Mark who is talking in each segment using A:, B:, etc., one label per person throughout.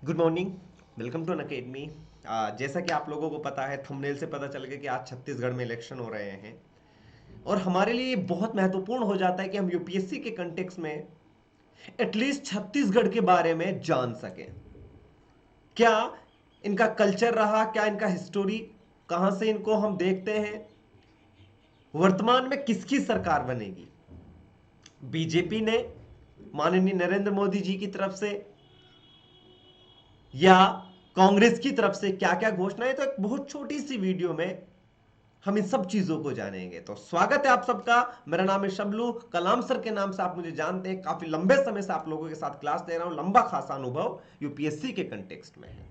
A: Good morning. Welcome to Unacademy. जैसा कि आप लोगों को पता है, थंबनेल से पता चल गया कि आज छत्तीसगढ़ में इलेक्शन हो रहे हैं और हमारे लिए ये बहुत महत्वपूर्ण हो जाता है कि हम यूपीएससी के कंटेक्स में एटलीस्ट छत्तीसगढ़ के बारे में जान सकें। क्या इनका कल्चर रहा, क्या इनका हिस्टोरी, कहां से इनको हम देखते हैं, वर्तमान में किसकी सरकार बनेगी, बीजेपी ने माननीय नरेंद्र मोदी जी की तरफ से या कांग्रेस की तरफ से क्या क्या घोषणाएं। तो एक बहुत छोटी सी वीडियो में हम इन सब चीजों को जानेंगे। तो स्वागत है आप सबका। मेरा नाम है शबलू, कलाम सर के नाम से आप मुझे जानते हैं। काफी लंबे समय से आप लोगों के साथ क्लास ले रहा हूं, लंबा खासा अनुभव यूपीएससी के कंटेक्स्ट में है।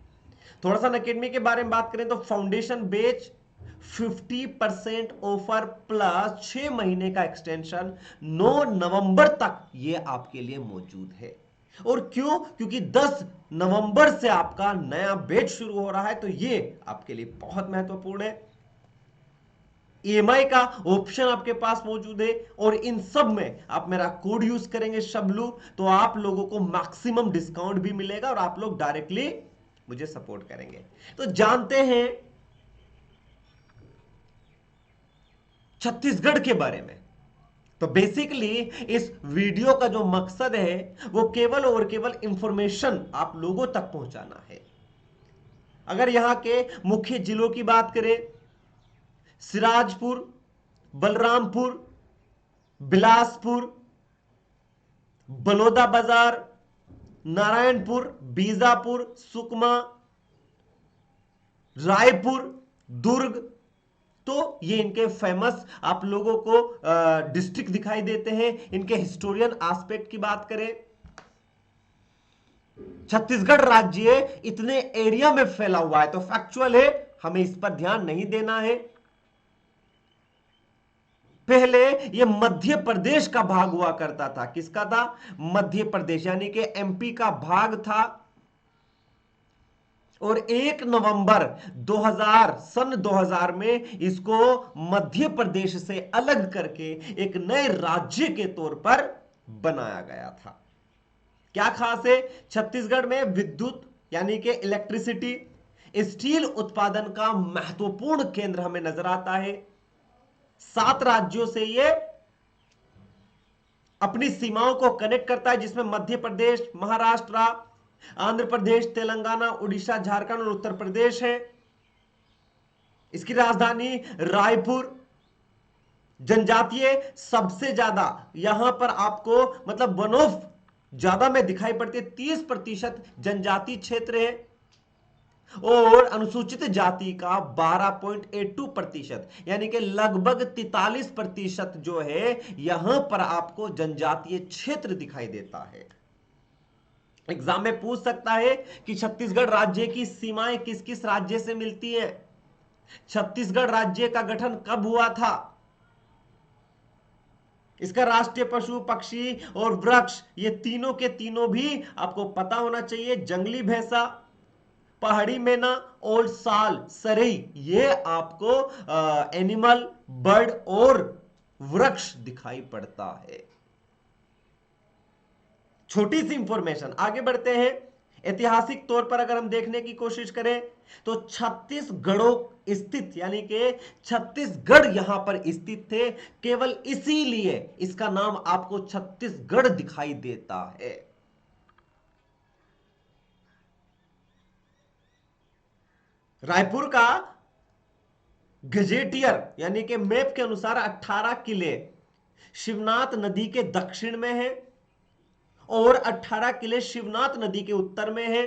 A: थोड़ा सा अकेडमी के बारे में बात करें तो फाउंडेशन बेच 50% ऑफर प्लस 6 महीने का एक्सटेंशन 9 नवंबर तक ये आपके लिए मौजूद है। और क्यों? क्योंकि 10 नवंबर से आपका नया बैच शुरू हो रहा है, तो ये आपके लिए बहुत महत्वपूर्ण है। ईएमआई का ऑप्शन आपके पास मौजूद है और इन सब में आप मेरा कोड यूज करेंगे शबलू, तो आप लोगों को मैक्सिमम डिस्काउंट भी मिलेगा और आप लोग डायरेक्टली मुझे सपोर्ट करेंगे। तो जानते हैं छत्तीसगढ़ के बारे में। तो बेसिकली इस वीडियो का जो मकसद है वो केवल और केवल इंफॉर्मेशन आप लोगों तक पहुंचाना है। अगर यहां के मुख्य जिलों की बात करें, सिराजपुर, बलरामपुर, बिलासपुर, बलौदाबाजार, नारायणपुर, बीजापुर, सुकमा, रायपुर, दुर्ग, तो ये इनके फेमस आप लोगों को डिस्ट्रिक्ट दिखाई देते हैं। इनके हिस्टोरियन एस्पेक्ट की बात करें, छत्तीसगढ़ राज्य इतने एरिया में फैला हुआ है, तो फैक्चुअल है, हमें इस पर ध्यान नहीं देना है। पहले यह मध्य प्रदेश का भाग हुआ करता था। किसका था? मध्य प्रदेश, यानी कि एमपी का भाग था। और 1 नवंबर 2000 में इसको मध्य प्रदेश से अलग करके एक नए राज्य के तौर पर बनाया गया था। क्या खास है? छत्तीसगढ़ में विद्युत यानी कि इलेक्ट्रिसिटी, स्टील उत्पादन का महत्वपूर्ण केंद्र हमें नजर आता है। 7 राज्यों से यह अपनी सीमाओं को कनेक्ट करता है, जिसमें मध्य प्रदेश, महाराष्ट्र, आंध्र प्रदेश, तेलंगाना, उड़ीसा, झारखंड और उत्तर प्रदेश है। इसकी राजधानी रायपुर। जनजातीय सबसे ज्यादा यहां पर आपको मतलब वन ऑफ ज्यादा में दिखाई पड़ती है, 30% जनजातीय क्षेत्र है और अनुसूचित जाति का 12.82%, यानी कि लगभग 43% जो है यहां पर आपको जनजातीय क्षेत्र दिखाई देता है। एग्जाम में पूछ सकता है कि छत्तीसगढ़ राज्य की सीमाएं किस किस राज्य से मिलती हैं, छत्तीसगढ़ राज्य का गठन कब हुआ था, इसका राष्ट्रीय पशु, पक्षी और वृक्ष, ये तीनों के तीनों भी आपको पता होना चाहिए। जंगली भैंसा, पहाड़ी मैना और साल सरई, ये आपको एनिमल, बर्ड और वृक्ष दिखाई पड़ता है। छोटी सी इंफॉर्मेशन, आगे बढ़ते हैं। ऐतिहासिक तौर पर अगर हम देखने की कोशिश करें तो छत्तीसगढ़ों स्थित, यानी कि छत्तीसगढ़ यहां पर स्थित थे, केवल इसीलिए इसका नाम आपको छत्तीसगढ़ दिखाई देता है। रायपुर का गजेटियर यानी कि मैप के अनुसार 18 किले शिवनाथ नदी के दक्षिण में है और 18 किले शिवनाथ नदी के उत्तर में है।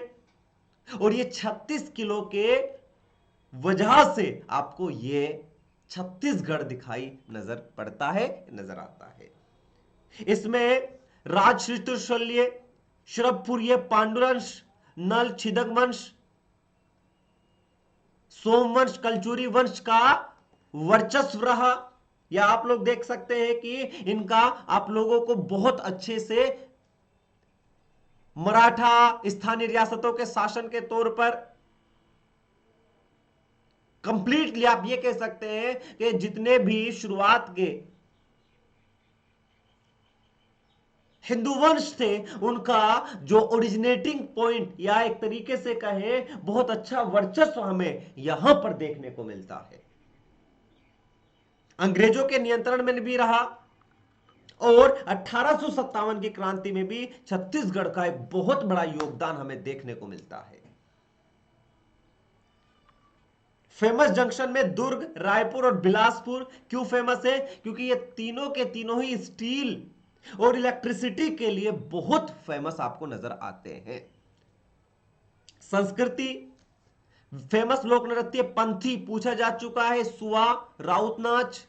A: और ये 36 किलो के वजह से आपको ये छत्तीसगढ़ दिखाई नजर पड़ता है, नजर आता है। इसमें राज श्री त्रिशल्य, श्रवपुर्य, पांडुरंश, नल, छिदक वंश, सोमवंश, कलचुरी वंश का वर्चस्व रहा। या आप लोग देख सकते हैं कि इनका आप लोगों को बहुत अच्छे से मराठा स्थानीय रियासतों के शासन के तौर पर कंप्लीटली आप ये कह सकते हैं कि जितने भी शुरुआत के हिंदू वंश थे, उनका जो ओरिजिनेटिंग पॉइंट या एक तरीके से कहे बहुत अच्छा वर्चस्व हमें यहां पर देखने को मिलता है। अंग्रेजों के नियंत्रण में भी रहा और 1857 की क्रांति में भी छत्तीसगढ़ का एक बहुत बड़ा योगदान हमें देखने को मिलता है। फेमस जंक्शन में दुर्ग, रायपुर और बिलासपुर क्यों फेमस है? क्योंकि ये तीनों के तीनों ही स्टील और इलेक्ट्रिसिटी के लिए बहुत फेमस आपको नजर आते हैं। संस्कृति, फेमस लोक नृत्य पंथी पूछा जा चुका है, सुआ, राउत नाच,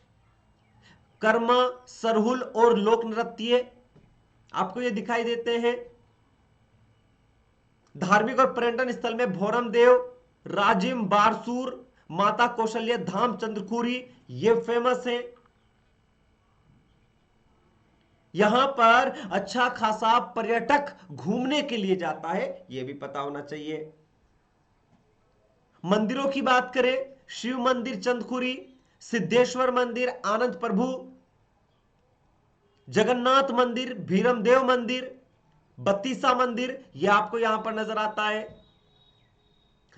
A: कर्मा, सरहुल और लोक नृत्य आपको ये दिखाई देते हैं। धार्मिक और पर्यटन स्थल में भोरम देव, राजिम, बारसूर, माता कौशल्या धाम, चंद्रखुरी ये फेमस है। यहां पर अच्छा खासा पर्यटक घूमने के लिए जाता है, यह भी पता होना चाहिए। मंदिरों की बात करें, शिव मंदिर चंद्रखुरी, सिद्धेश्वर मंदिर आनंद प्रभु, जगन्नाथ मंदिर, भीरमदेव मंदिर, बत्तीसा मंदिर, यह आपको यहां पर नजर आता है।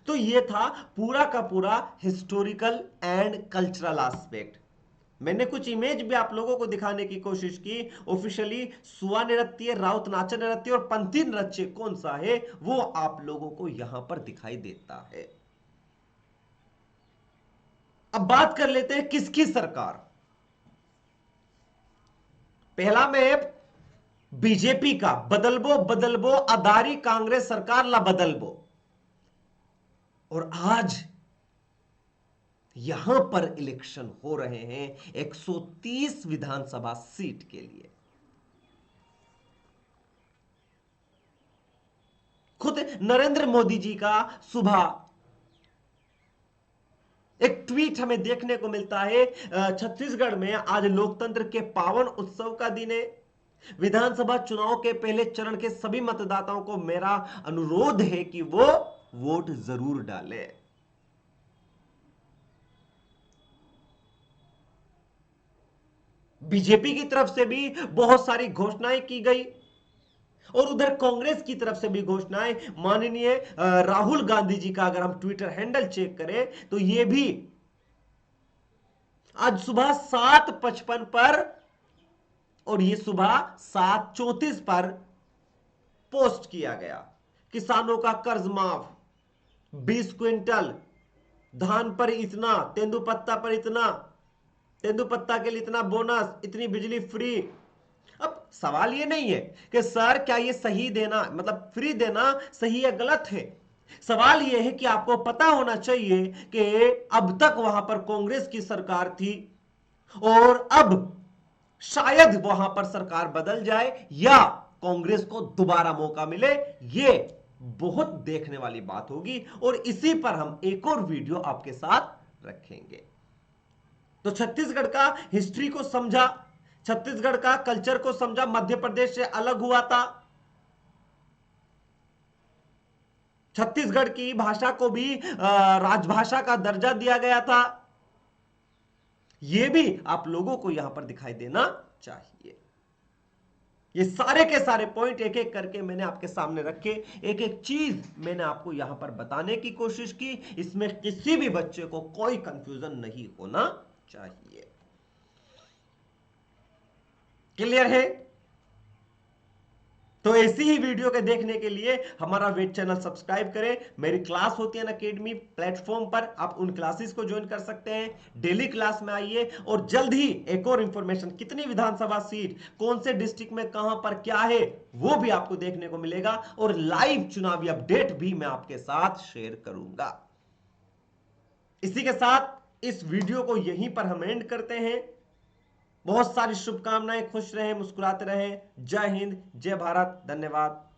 A: तो यह था पूरा का पूरा हिस्टोरिकल एंड कल्चरल एस्पेक्ट। मैंने कुछ इमेज भी आप लोगों को दिखाने की कोशिश की। ऑफिशियली सुआ नृत्य, राउत नाचा नृत्य और पंथी नृत्य कौन सा है वो आप लोगों को यहां पर दिखाई देता है। अब बात कर लेते हैं किसकी सरकार। पहला मैप बीजेपी का, बदलबो बदलबो अदारी कांग्रेस सरकार ला बदलबो। और आज यहां पर इलेक्शन हो रहे हैं 130 विधानसभा सीट के लिए। खुद नरेंद्र मोदी जी का सुबह एक ट्वीट हमें देखने को मिलता है, छत्तीसगढ़ में आज लोकतंत्र के पावन उत्सव का दिन है। विधानसभा चुनाव के पहले चरण के सभी मतदाताओं को मेरा अनुरोध है कि वो वोट जरूर डालें। बीजेपी की तरफ से भी बहुत सारी घोषणाएं की गई और उधर कांग्रेस की तरफ से भी घोषणाएं। माननीय राहुल गांधी जी का अगर हम ट्विटर हैंडल चेक करें तो यह भी आज सुबह 7:55 पर और यह सुबह 7:34 पर पोस्ट किया गया। किसानों का कर्ज माफ, 20 क्विंटल धान पर इतना, तेंदुपत्ता पर इतना, तेंदुपत्ता के लिए इतना बोनस, इतनी बिजली फ्री। अब सवाल यह नहीं है कि सर क्या यह सही देना, मतलब फ्री देना सही या गलत है। सवाल यह है कि आपको पता होना चाहिए कि अब तक वहां पर कांग्रेस की सरकार थी और अब शायद वहां पर सरकार बदल जाए या कांग्रेस को दोबारा मौका मिले। यह बहुत देखने वाली बात होगी और इसी पर हम एक और वीडियो आपके साथ रखेंगे। तो छत्तीसगढ़ का हिस्ट्री को समझा, छत्तीसगढ़ का कल्चर को समझा, मध्य प्रदेश से अलग हुआ था। छत्तीसगढ़ की भाषा को भी राजभाषा का दर्जा दिया गया था। यह भी आप लोगों को यहां पर दिखाई देना चाहिए। ये सारे के सारे पॉइंट एक एक करके मैंने आपके सामने रखे, एक एक चीज मैंने आपको यहां पर बताने की कोशिश की। इसमें किसी भी बच्चे को कोई कंफ्यूजन नहीं होना चाहिए। क्लियर है? तो ऐसी ही वीडियो के देखने के लिए हमारा वेट चैनल सब्सक्राइब करें। मेरी क्लास होती है अकेडमी प्लेटफॉर्म पर, आप उन क्लासेस को ज्वाइन कर सकते हैं। डेली क्लास में आइए और जल्द ही एक और इंफॉर्मेशन, कितनी विधानसभा सीट, कौन से डिस्ट्रिक्ट में कहां पर क्या है, वो भी आपको देखने को मिलेगा और लाइव चुनावी अपडेट भी मैं आपके साथ शेयर करूंगा। इसी के साथ इस वीडियो को यहीं पर हम एंड करते हैं। बहुत सारी शुभकामनाएं, खुश रहें, मुस्कुराते रहें। जय हिंद, जय भारत, धन्यवाद।